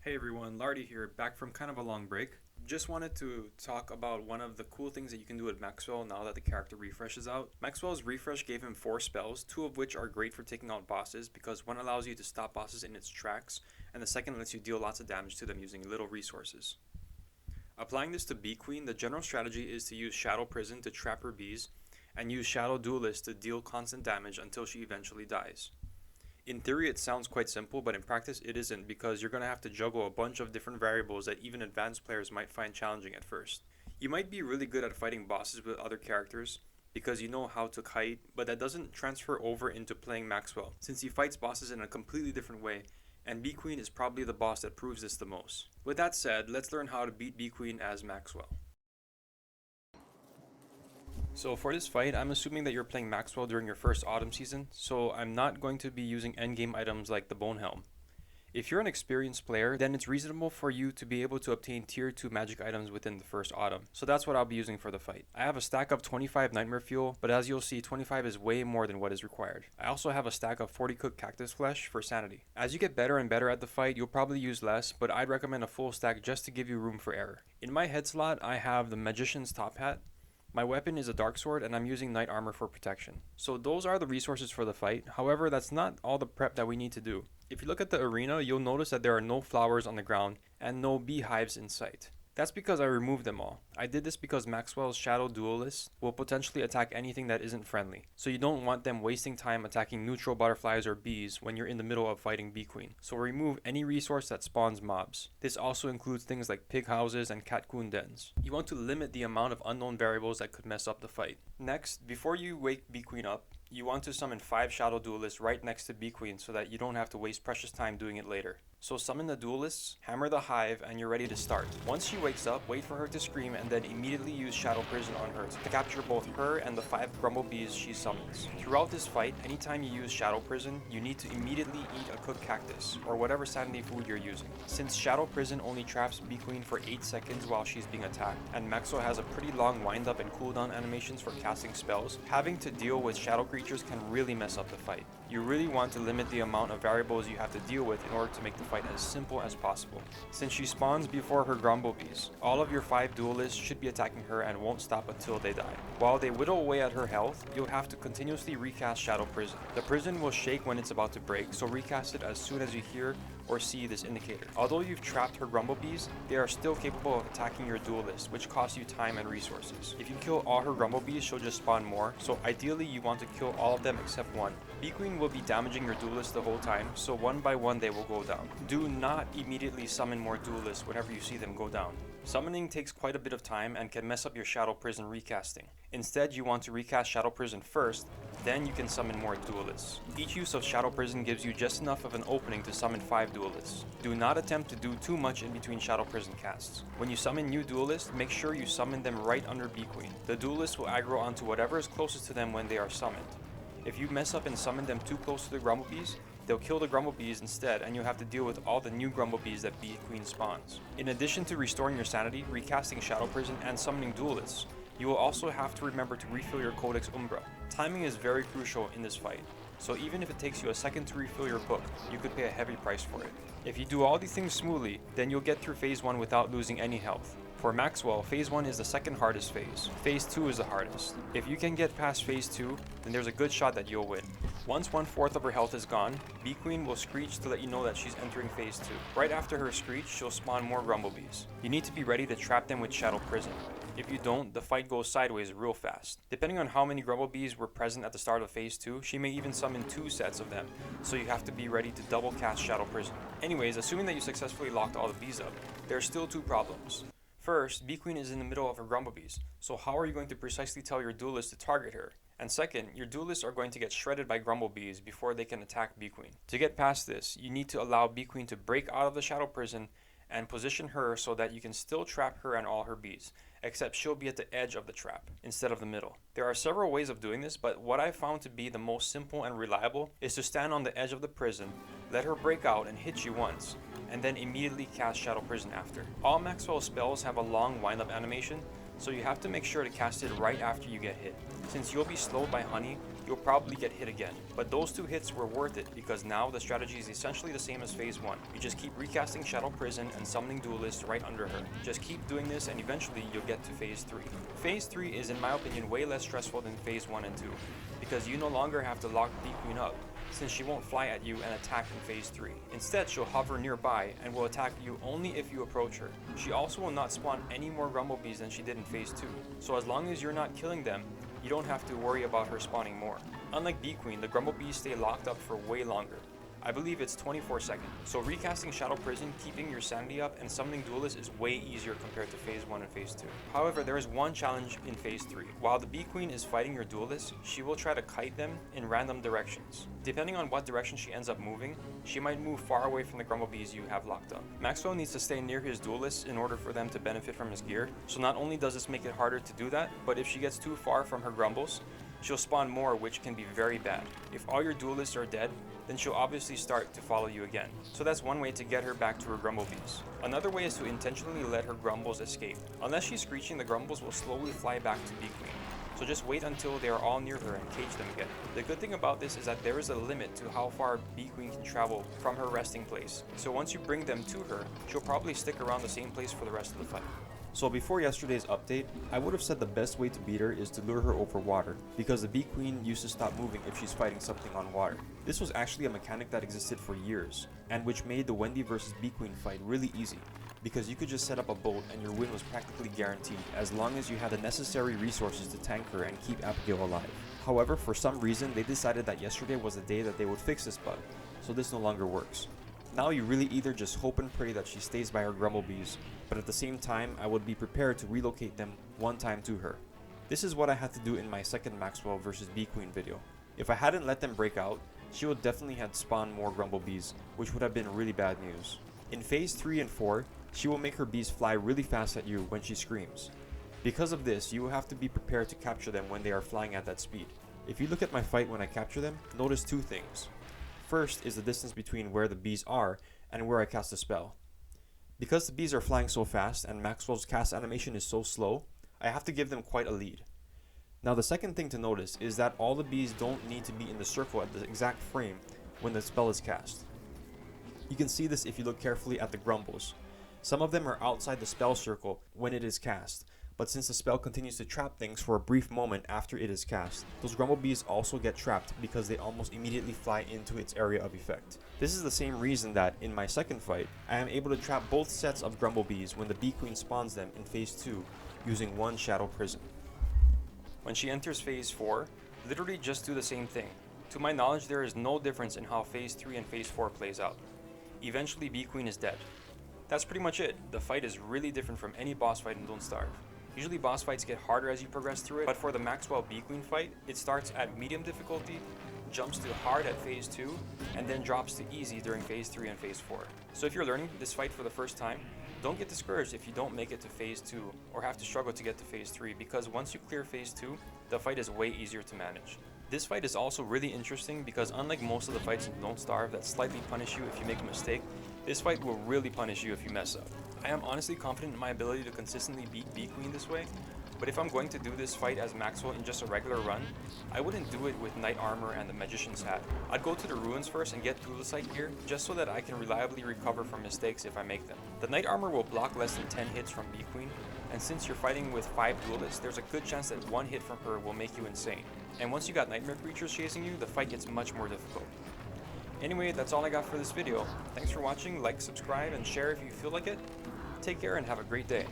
Hey everyone, Lardy here, back from kind of a long break. Just wanted to talk about one of the cool things that you can do with Maxwell now that the character refresh is out. Maxwell's refresh gave him 4 spells, 2 of which are great for taking out bosses because one allows you to stop bosses in its tracks, and the second lets you deal lots of damage to them using little resources. Applying this to Bee Queen, the general strategy is to use Shadow Prison to trap her bees, and use Shadow Duelist to deal constant damage until she eventually dies. In theory, it sounds quite simple, but in practice, it isn't because you're going to have to juggle a bunch of different variables that even advanced players might find challenging at first. You might be really good at fighting bosses with other characters because you know how to kite, but that doesn't transfer over into playing Maxwell since he fights bosses in a completely different way, and Bee Queen is probably the boss that proves this the most. With that said, let's learn how to beat Bee Queen as Maxwell. So for this fight, I'm assuming that you're playing Maxwell during your first autumn season, so I'm not going to be using endgame items like the Bone Helm. If you're an experienced player, then it's reasonable for you to be able to obtain tier 2 magic items within the first autumn, so that's what I'll be using for the fight. I have a stack of 25 Nightmare Fuel, but as you'll see, 25 is way more than what is required. I also have a stack of 40 cooked cactus flesh for sanity. As you get better and better at the fight, you'll probably use less, but I'd recommend a full stack just to give you room for error. In my head slot, I have the Magician's Top Hat. My weapon is a dark sword and I'm using knight armor for protection. So those are the resources for the fight. However, that's not all the prep that we need to do. If you look at the arena, you'll notice that there are no flowers on the ground and no beehives in sight. That's because I removed them all. I did this because Maxwell's Shadow Duelist will potentially attack anything that isn't friendly, so you don't want them wasting time attacking neutral butterflies or bees when you're in the middle of fighting Bee Queen. So remove any resource that spawns mobs. This also includes things like pig houses and catcoon dens. You want to limit the amount of unknown variables that could mess up the fight. Next, before you wake Bee Queen up, you want to summon 5 Shadow Duelists right next to Bee Queen so that you don't have to waste precious time doing it later. So summon the Duelists, hammer the hive, and you're ready to start. Once she wakes up, wait for her to scream and then immediately use Shadow Prison on her to capture both her and the 5 Grumblebees she summons. Throughout this fight, anytime you use Shadow Prison, you need to immediately eat a cooked cactus, or whatever sanity food you're using. Since Shadow Prison only traps Bee Queen for 8 seconds while she's being attacked, and Maxwell has a pretty long wind up and cooldown animations for casting spells, having to deal with shadow creatures can really mess up the fight. You really want to limit the amount of variables you have to deal with in order to make the fight as simple as possible. Since she spawns before her Grumblebees, all of your 5 duelists should be attacking her and won't stop until they die. While they whittle away at her health, you'll have to continuously recast Shadow Prison. The prison will shake when it's about to break, so recast it as soon as you hear or see this indicator. Although you've trapped her Grumblebees, they are still capable of attacking your duelist, which costs you time and resources. If you kill all her Grumblebees, she'll just spawn more, so ideally you want to kill all of them except one. Bee Queen will be damaging your duelist the whole time, so one by one they will go down. Do not immediately summon more duelists whenever you see them go down. Summoning takes quite a bit of time and can mess up your Shadow Prison recasting. Instead, you want to recast Shadow Prison first, then you can summon more duelists. Each use of Shadow Prison gives you just enough of an opening to summon 5 duelists. Do not attempt to do too much in between Shadow Prison casts. When you summon new duelists, make sure you summon them right under Bee Queen. The duelists will aggro onto whatever is closest to them when they are summoned. If you mess up and summon them too close to the Grumblebees, they'll kill the Grumblebees instead, and you'll have to deal with all the new Grumblebees that Bee Queen spawns. In addition to restoring your sanity, recasting Shadow Prison, and summoning duelists, you will also have to remember to refill your Codex Umbra. Timing is very crucial in this fight, so even if it takes you a second to refill your book, you could pay a heavy price for it. If you do all these things smoothly, then you'll get through Phase 1 without losing any health. For Maxwell, Phase 1 is the second hardest phase. Phase 2 is the hardest. If you can get past Phase 2, then there's a good shot that you'll win. Once 1/4 of her health is gone, Bee Queen will screech to let you know that she's entering Phase 2. Right after her screech, she'll spawn more Grumblebees. You need to be ready to trap them with Shadow Prison. If you don't, the fight goes sideways real fast. Depending on how many Grumblebees were present at the start of Phase 2, she may even summon 2 sets of them, so you have to be ready to double cast Shadow Prison. Anyways, assuming that you successfully locked all the bees up, there are still 2 problems. First, Bee Queen is in the middle of her Grumblebees, so how are you going to precisely tell your duelist to target her? And second, your duelists are going to get shredded by Grumblebees before they can attack Bee Queen. To get past this, you need to allow Bee Queen to break out of the Shadow Prison and position her so that you can still trap her and all her bees, except she'll be at the edge of the trap instead of the middle. There are several ways of doing this, but what I found to be the most simple and reliable is to stand on the edge of the prison, let her break out and hit you once, and then immediately cast Shadow Prison after. All Maxwell spells have a long wind-up animation, so you have to make sure to cast it right after you get hit. Since you'll be slowed by Honey, you'll probably get hit again. But those 2 hits were worth it because now the strategy is essentially the same as phase 1. You just keep recasting Shadow Prison and summoning Duelist right under her. Just keep doing this and eventually you'll get to phase 3. Phase 3 is in my opinion way less stressful than phase 1 and 2 because you no longer have to lock B Queen up, since she won't fly at you and attack in phase 3. Instead, she'll hover nearby and will attack you only if you approach her. She also will not spawn any more Grumblebees than she did in phase 2, so as long as you're not killing them, you don't have to worry about her spawning more. Unlike B Queen, the Grumblebees stay locked up for way longer. I believe it's 24 seconds. So recasting Shadow Prison, keeping your sanity up, and summoning Duelist is way easier compared to phase 1 and phase 2. However, there is one challenge in phase 3. While the B Queen is fighting your Duelist, she will try to kite them in random directions. Depending on what direction she ends up moving, she might move far away from the Grumblebees you have locked up. Maxwell needs to stay near his Duelists in order for them to benefit from his gear, so not only does this make it harder to do that, but if she gets too far from her Grumbles, she'll spawn more, which can be very bad. If all your Duelists are dead, then she'll obviously start to follow you again. So that's one way to get her back to her Grumblebees. Another way is to intentionally let her Grumbles escape. Unless she's screeching, the Grumbles will slowly fly back to B Queen. So just wait until they are all near her and cage them again. The good thing about this is that there is a limit to how far B Queen can travel from her resting place. So once you bring them to her, she'll probably stick around the same place for the rest of the fight. So before yesterday's update, I would have said the best way to beat her is to lure her over water, because the B Queen used to stop moving if she's fighting something on water. This was actually a mechanic that existed for years, and which made the Wendy vs B Queen fight really easy, because you could just set up a boat and your win was practically guaranteed as long as you had the necessary resources to tank her and keep Abigail alive. However, for some reason they decided that yesterday was the day that they would fix this bug, so this no longer works. Now you really either just hope and pray that she stays by her Grumblebees, but at the same time I would be prepared to relocate them one time to her. This is what I had to do in my second Maxwell vs B Queen video. If I hadn't let them break out, she would definitely have spawned more Grumblebees, which would have been really bad news. In phase 3 and 4, she will make her bees fly really fast at you when she screams. Because of this, you will have to be prepared to capture them when they are flying at that speed. If you look at my fight when I capture them, notice 2 things. First is the distance between where the bees are and where I cast the spell. Because the bees are flying so fast and Maxwell's cast animation is so slow, I have to give them quite a lead. Now the second thing to notice is that all the bees don't need to be in the circle at the exact frame when the spell is cast. You can see this if you look carefully at the Grumbles. Some of them are outside the spell circle when it is cast, but since the spell continues to trap things for a brief moment after it is cast, those Grumblebees also get trapped because they almost immediately fly into its area of effect. This is the same reason that, in my second fight, I am able to trap both sets of Grumblebees when the B Queen spawns them in phase 2 using one Shadow Prison. When she enters phase 4, literally just do the same thing. To my knowledge, there is no difference in how phase 3 and phase 4 plays out. Eventually B Queen is dead. That's pretty much it. The fight is really different from any boss fight in Don't Starve. Usually boss fights get harder as you progress through it, but for the Maxwell B Queen fight, it starts at medium difficulty, jumps to hard at phase 2, and then drops to easy during phase 3 and phase 4. So if you're learning this fight for the first time, don't get discouraged if you don't make it to phase 2 or have to struggle to get to phase 3, because once you clear phase 2, the fight is way easier to manage. This fight is also really interesting because unlike most of the fights in Don't Starve that slightly punish you if you make a mistake, this fight will really punish you if you mess up. I am honestly confident in my ability to consistently beat B Queen this way, but if I'm going to do this fight as Maxwell in just a regular run, I wouldn't do it with Knight Armor and the Magician's Hat. I'd go to the Ruins first and get Duelicite gear, just so that I can reliably recover from mistakes if I make them. The Knight Armor will block less than 10 hits from B Queen, and since you're fighting with 5 duelists, there's a good chance that one hit from her will make you insane. And once you got Nightmare creatures chasing you, the fight gets much more difficult. Anyway, that's all I got for this video. Thanks for watching, like, subscribe, and share if you feel like it. Take care and have a great day.